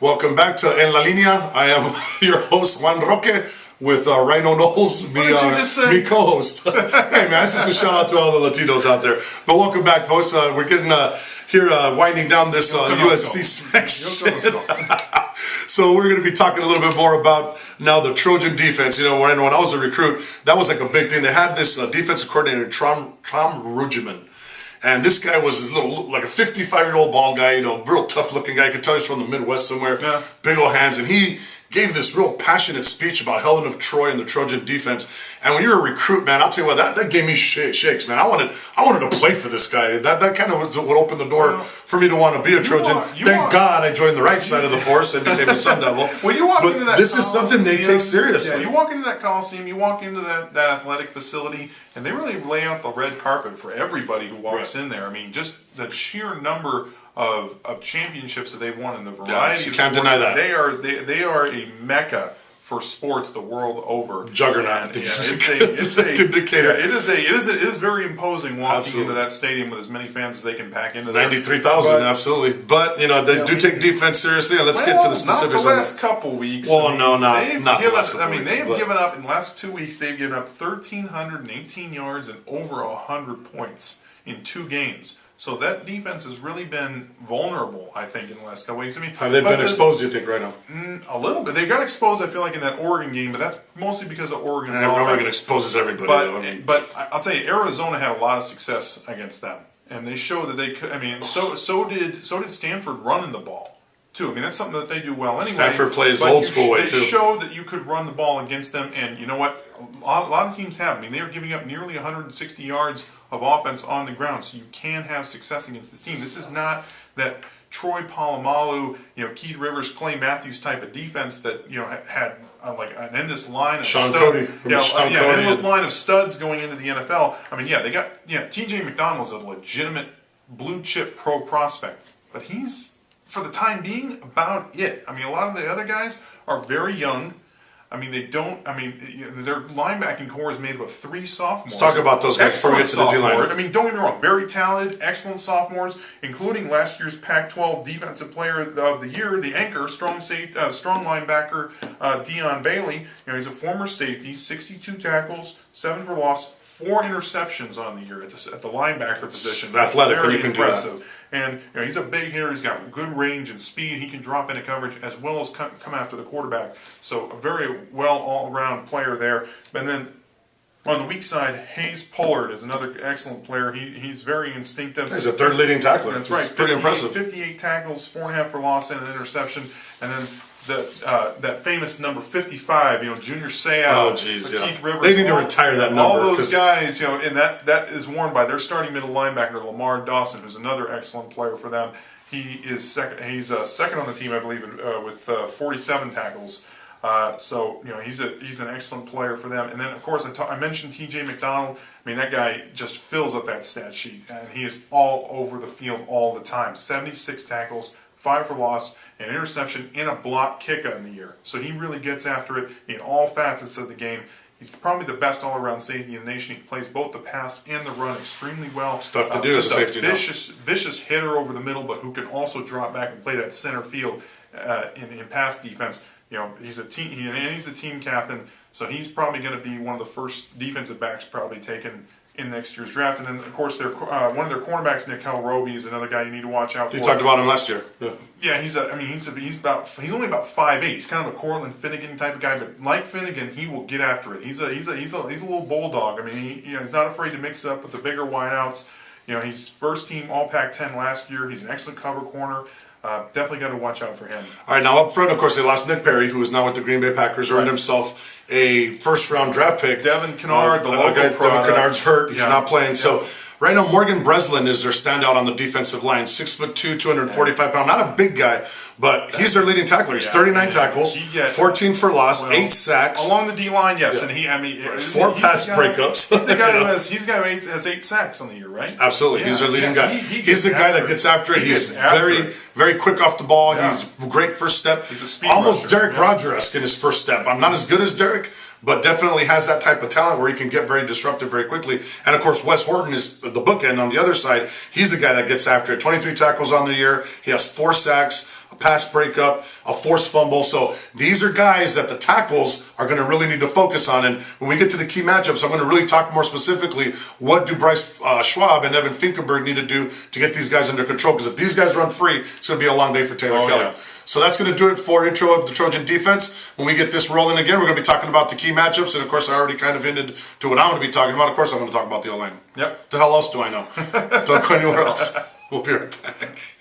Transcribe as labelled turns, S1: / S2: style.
S1: Welcome back to En La Línea. I am your host, Juan Roque, with Rykno Knowles, me co-host. Hey man, this is a shout out to all the Latinos out there. But welcome back, folks. We're getting here winding down this USC section. So we're going to be talking a little bit more about now the Trojan defense. You know, when I was a recruit, that was like a big thing. They had this defensive coordinator, Tom Rugeman. And this guy was like a 55-year-old bald guy, you know, real tough-looking guy. You could tell he's from the Midwest somewhere. Yeah. Big old hands. And he gave this real passionate speech about Helen of Troy and the Trojan defense. And when you're a recruit, man, I'll tell you what, that gave me shakes, man. I wanted to play for this guy. That kind of would open the door for me to want to be a Trojan. Thank God I joined the right side of the force and became a Sun Devil.
S2: Well, you walk into that
S1: this is something they take seriously.
S2: Yeah, you walk into that Coliseum, you walk into that athletic facility, and they really lay out the red carpet for everybody who walks in there. I mean, just the sheer number of championships that they've won in the variety
S1: you
S2: of
S1: can't
S2: sports.
S1: deny that.
S2: They are a mecca for sports the world over.
S1: Juggernaut.
S2: It's a
S1: indicator.
S2: It is very imposing walking into that stadium with as many fans as they can pack into there.
S1: 93,000, absolutely. But you know they do take defense seriously. And let's get to the specifics.
S2: Not the last couple weeks.
S1: Well, not the last couple weeks.
S2: They have given up in the last 2 weeks. They've given up 1,318 yards and over 100 points in 2 games. So that defense has really been vulnerable, I think, in the last couple weeks. I mean,
S1: have they been exposed, do you think, right now?
S2: A little bit. They got exposed, I feel like, in that Oregon game, but that's mostly because of Oregon's offense.
S1: Oregon exposes everybody,
S2: but I'll tell you, Arizona had a lot of success against them, and they showed that they could. I mean, so did Stanford running the ball too. I mean, that's something that they do well anyway.
S1: Stanford plays old school way too.
S2: They showed that you could run the ball against them, and you know what? A lot of teams have. I mean, they are giving up nearly 160 yards of offense on the ground, so you can have success against this team. This is not that Troy Polamalu, Keith Rivers, Clay Matthews type of defense that had like an endless line of endless line of studs going into the NFL. I mean, they got T.J. McDonald's a legitimate blue chip pro prospect, but he's for the time being about it. I mean, a lot of the other guys are very young. I mean, their linebacking core is made up of 3 sophomores.
S1: Let's talk about those guys before we get to the D-line.
S2: I mean, don't get me wrong, very talented, excellent sophomores, including last year's Pac-12 Defensive Player of the Year, the anchor, strong linebacker, Dion Bailey. He's a former safety, 62 tackles, 7 for loss, 4 interceptions on the year at the linebacker position.
S1: Athletic when you can
S2: impressive.
S1: Do that.
S2: And he's a big hitter. He's got good range and speed. He can drop into coverage as well as come after the quarterback. So a very well all-around player there. And then on the weak side, Hayes Pollard is another excellent player. He's very instinctive.
S1: He's a third leading tackler.
S2: That's right.
S1: Pretty impressive.
S2: 58 tackles, 4.5 for loss, and an interception. And then that famous number 55, Junior Seau.
S1: Oh, geez,
S2: Keith Rivers.
S1: They need to retire that number.
S2: All those guys, and that is worn by their starting middle linebacker, Lamar Dawson, who's another excellent player for them. He's second on the team, I believe, with 47 tackles. So he's an excellent player for them. And then of course I mentioned T.J. McDonald. I mean, that guy just fills up that stat sheet, and he is all over the field all the time. 76 tackles, 5 for loss, an interception, and a block kick in the year. So he really gets after it in all facets of the game. He's probably the best all-around safety in the nation. He plays both the pass and the run extremely well.
S1: It's tough to do as a safety.
S2: Vicious hitter over the middle, but who can also drop back and play that center field in pass defense. He's a team captain, so he's probably going to be one of the first defensive backs probably taken in next year's draft. And then, of course, one of their cornerbacks, Nickel Roby, is another guy you need to watch out for.
S1: You talked about him last year.
S2: Yeah, he's only about 5'8". He's kind of a Cortland Finnegan type of guy, but like Finnegan, he will get after it. He's a little bulldog. I mean, he's not afraid to mix it up with the bigger wideouts. He's first team All Pac-10 last year. He's an excellent cover corner. Definitely got to watch out for him.
S1: All right, now up front, of course, they lost Nick Perry, who is now with the Green Bay Packers, earned himself a first-round draft pick.
S2: Devon Kennard, the local
S1: guy, Devon Kennard's hurt. He's not playing. So right now, Morgan Breslin is their standout on the defensive line. 6'2", 245 pounds. Not a big guy, but he's their leading tackler. He's 39 tackles, 14 for loss, 8 sacks.
S2: Along the D-line, yes. And
S1: 4 pass breakups.
S2: He's the guy who has 8 sacks on the year, right?
S1: Absolutely. He's their leading guy. He's the guy that gets after it. He's very, very quick off the ball. He's great first step.
S2: He's a speed
S1: almost
S2: rusher.
S1: Derek Rodgers-esque in his first step. I'm not as good as Derek, but definitely has that type of talent where he can get very disruptive very quickly. And of course, Wes Horton is the bookend on the other side. He's the guy that gets after it. 23 tackles on the year. He has 4 sacks, pass breakup, a forced fumble. So these are guys that the tackles are going to really need to focus on. And when we get to the key matchups, I'm going to really talk more specifically, what do Bryce Schwab and Evan Finkenberg need to do to get these guys under control? Because if these guys run free, it's going to be a long day for Taylor Kelly.
S2: Yeah.
S1: So that's going to do it for intro of the Trojan defense. When we get this rolling again, we're going to be talking about the key matchups. And of course, I already kind of hinted to what I'm going to be talking about. Of course, I'm going to talk about the O-line.
S2: Yep.
S1: The hell else do I know? Don't go anywhere else. We'll be right back.